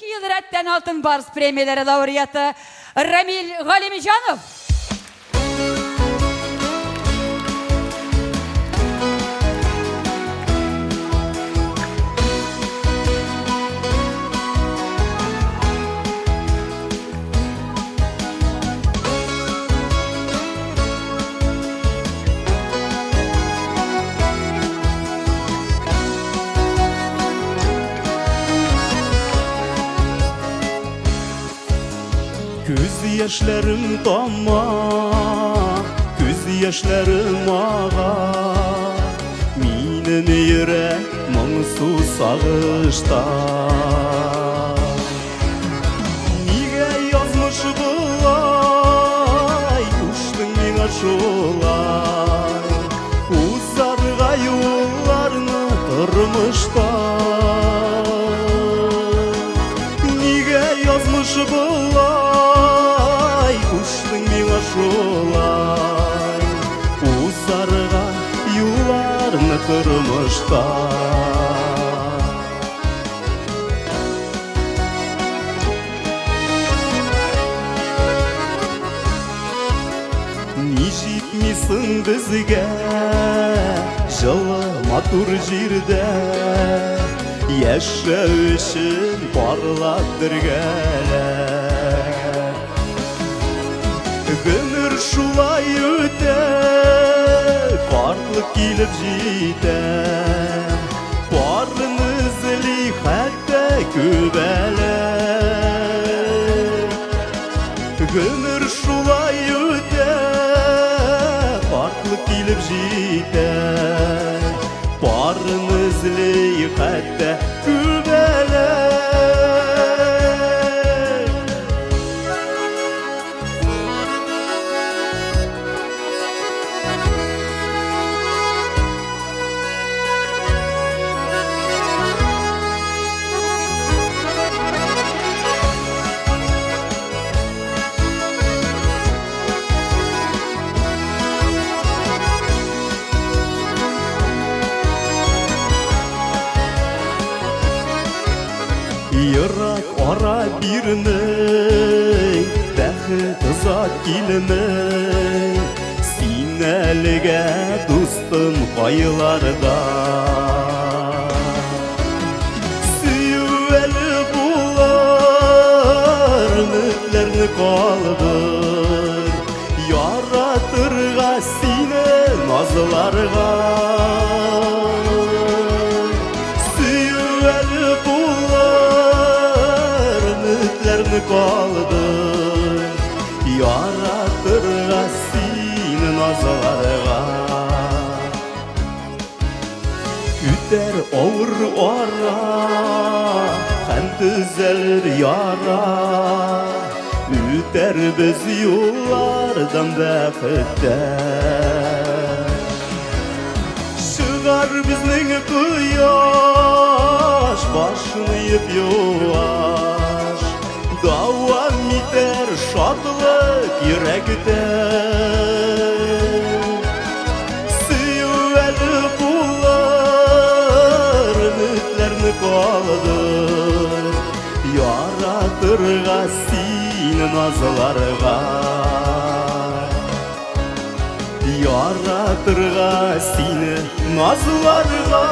2 yıl rətten Altın Bars premiyaları laureatı Ramil Galimicanov. Göz yaşlarım damma, göz yaşlarım ağa. Minім yürek мұңсыз сағышта. Неге yazmış бұлай, ұштың мен ашулай. Ұзарға юлларны тұрмышта. Неге yazmış бұлай, ұштың мен ашулай. Ұзарға юлларны тұрмышта. Не жетмесің бізге жылы матур жерде, яшәу үшін барлап біргелек. Гөмір шулай өте, қартлық келіп жете, барын үзілей хәтті көбәлек. Гөмір шулай өте, қартлық келіп жете, барын үзілей хәтті көбәлек. Йырак ара бирмей, бәхет ызат килмей. Син әлегә дустым кайларда. Сөю әле булар, өметләрне калдыр. Яратырга сине назларга. Kaldır, yaratırga seni nazarga. Üter ağır ara, hem düzelir yara. Üter biz yollardan bәхетте. Çıgar bizning quyosh, başını yip yuvaş. Davam iter şadlık yürekte. Süyü eli bular, ümitlerini kaldır. Yaratırga seni nazlarga. Yaratırga seni nazlarga.